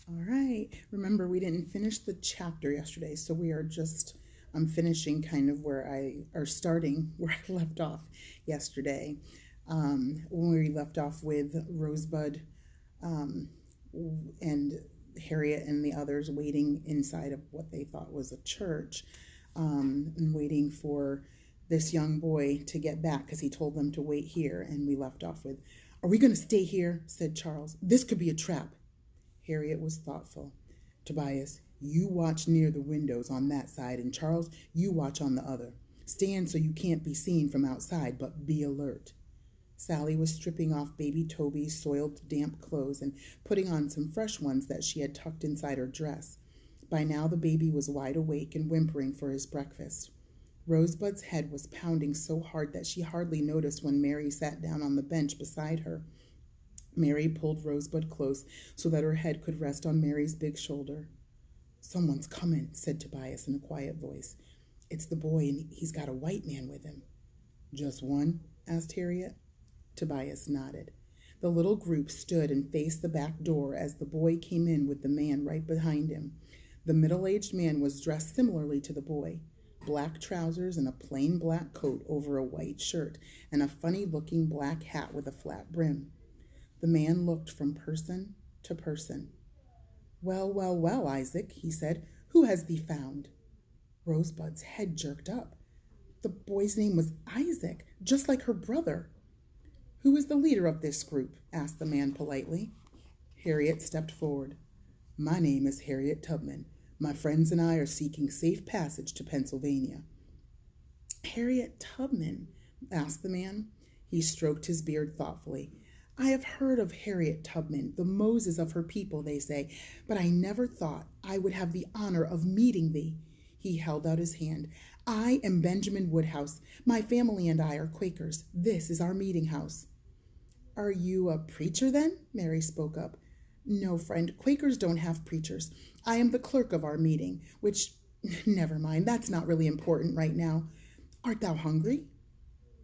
All right. Remember, we didn't finish the chapter yesterday, so we are just I'm finishing kind of starting where I left off yesterday. When we left off with Rosebud um, and Harriet and the others waiting inside of what they thought was a church, and waiting for this young boy to get back because he told them to wait here. And we left off with, "Are we going to stay here?" said Charles. "This could be a trap." Harriet was thoughtful. "Tobias, you watch near the windows on that side, and Charles, you watch on the other. Stand so you can't be seen from outside, but be alert." Sally was stripping off baby Toby's soiled, damp clothes and putting on some fresh ones that she had tucked inside her dress. By now the baby was wide awake and whimpering for his breakfast. Rosebud's head was pounding so hard that she hardly noticed when Mary sat down on the bench beside her. Mary pulled Rosebud close so that her head could rest on Mary's big shoulder. "Someone's coming," said Tobias in a quiet voice. "It's the boy, and he's got a white man with him." "Just one?" asked Harriet. Tobias nodded. The little group stood and faced the back door as the boy came in with the man right behind him. The middle-aged man was dressed similarly to the boy. Black trousers and a plain black coat over a white shirt, and a funny-looking black hat with a flat brim. The man looked from person to person. "Well, well, well, Isaac," he said, "who has thee found?" Rosebud's head jerked up. The boy's name was Isaac, just like her brother. "Who is the leader of this group?" asked the man politely. Harriet stepped forward. "My name is Harriet Tubman. My friends and I are seeking safe passage to Pennsylvania." "Harriet Tubman?" asked the man. He stroked his beard thoughtfully. "I have heard of Harriet Tubman, the Moses of her people, they say, but I never thought I would have the honor of meeting thee." He held out his hand. "I am Benjamin Woodhouse. My family and I are Quakers. This is our meeting house." "Are you a preacher then?" Mary spoke up. "No, friend, Quakers don't have preachers. I am the clerk of our meeting, which, never mind, that's not really important right now. Art thou hungry?"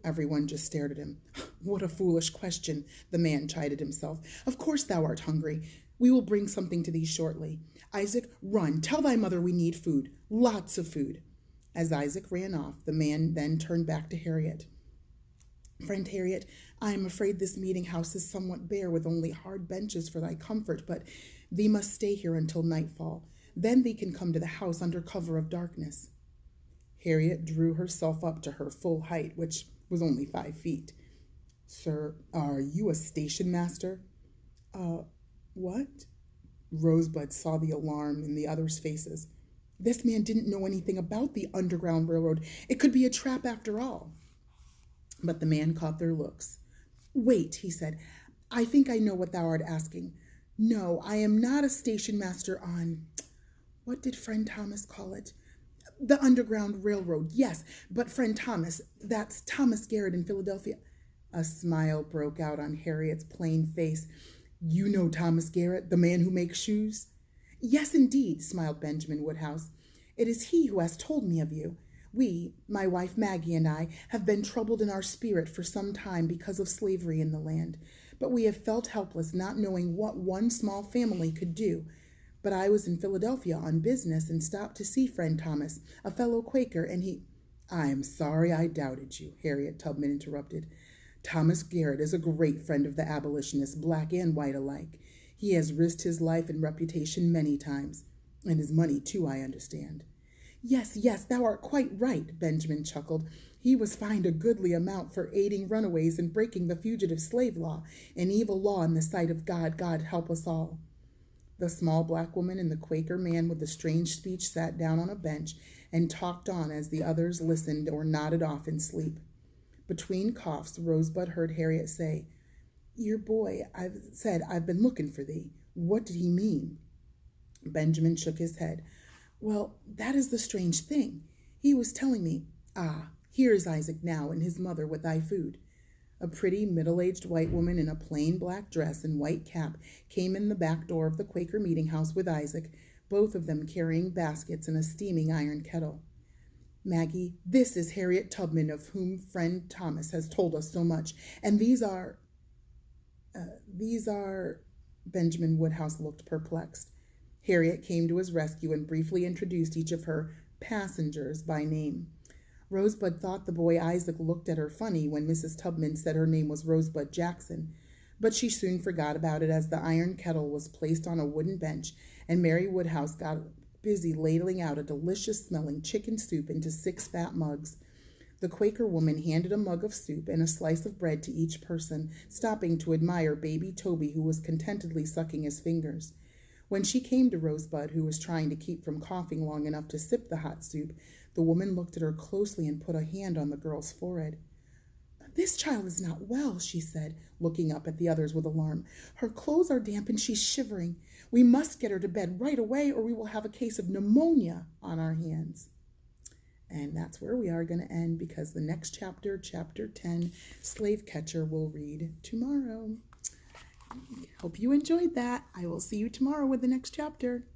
Everyone just stared at him. "What a foolish question," the man chided himself. "Of course thou art hungry. We will bring something to thee shortly. Isaac, run, tell thy mother we need food, lots of food." As Isaac ran off, the man then turned back to Harriet. "Friend Harriet, I am afraid this meeting house is somewhat bare with only hard benches for thy comfort, but thee must stay here until nightfall. Then thee can come to the house under cover of darkness." Harriet drew herself up to her full height, which was only 5 feet. "Sir, are you a station master?" What?" Rosebud saw the alarm in the others' faces. This man didn't know anything about the Underground Railroad. It could be a trap after all. But the man caught their looks. "Wait," he said. "I think I know what thou art asking. No, I am not a station master on, what did friend Thomas call it? The Underground Railroad, yes, but friend Thomas, that's Thomas Garrett in Philadelphia." A smile broke out on Harriet's plain face. "You know Thomas Garrett, the man who makes shoes?" "Yes, indeed," smiled Benjamin Woodhouse. "It is he who has told me of you. We, my wife Maggie and I, have been troubled in our spirit for some time because of slavery in the land, but we have felt helpless, not knowing what one small family could do. But I was in Philadelphia on business and stopped to see friend Thomas, a fellow Quaker, and he—" "I am sorry I doubted you," Harriet Tubman interrupted. "Thomas Garrett is a great friend of the abolitionists, black and white alike. He has risked his life and reputation many times, and his money too, I understand." Yes, thou art quite right," Benjamin chuckled. "He was fined a goodly amount for aiding runaways and breaking the fugitive slave law, an evil law in the sight of God. God help us all." The small black woman and the Quaker man with the strange speech sat down on a bench and talked on as the others listened or nodded off in sleep. Between coughs, Rosebud heard Harriet say, "Your boy, I've been looking for thee. What did he mean?" Benjamin shook his head. "Well, that is the strange thing. He was telling me, here is Isaac now and his mother with thy food." A pretty middle-aged white woman in a plain black dress and white cap came in the back door of the Quaker meeting house with Isaac, both of them carrying baskets and a steaming iron kettle. "Maggie, this is Harriet Tubman, of whom friend Thomas has told us so much, and these are, Benjamin Woodhouse looked perplexed. Harriet came to his rescue and briefly introduced each of her passengers by name. Rosebud thought the boy Isaac looked at her funny when Mrs. Tubman said her name was Rosebud Jackson, but she soon forgot about it as the iron kettle was placed on a wooden bench and Mary Woodhouse got busy ladling out a delicious-smelling chicken soup into 6 fat mugs. The Quaker woman handed a mug of soup and a slice of bread to each person, stopping to admire baby Toby, who was contentedly sucking his fingers. When she came to Rosebud, who was trying to keep from coughing long enough to sip the hot soup, the woman looked at her closely and put a hand on the girl's forehead. "This child is not well," she said, looking up at the others with alarm. "Her clothes are damp and she's shivering. We must get her to bed right away or we will have a case of pneumonia on our hands." And that's where we are going to end, because the next chapter, chapter 10, Slave Catcher, will read tomorrow. Hope you enjoyed that. I will see you tomorrow with the next chapter.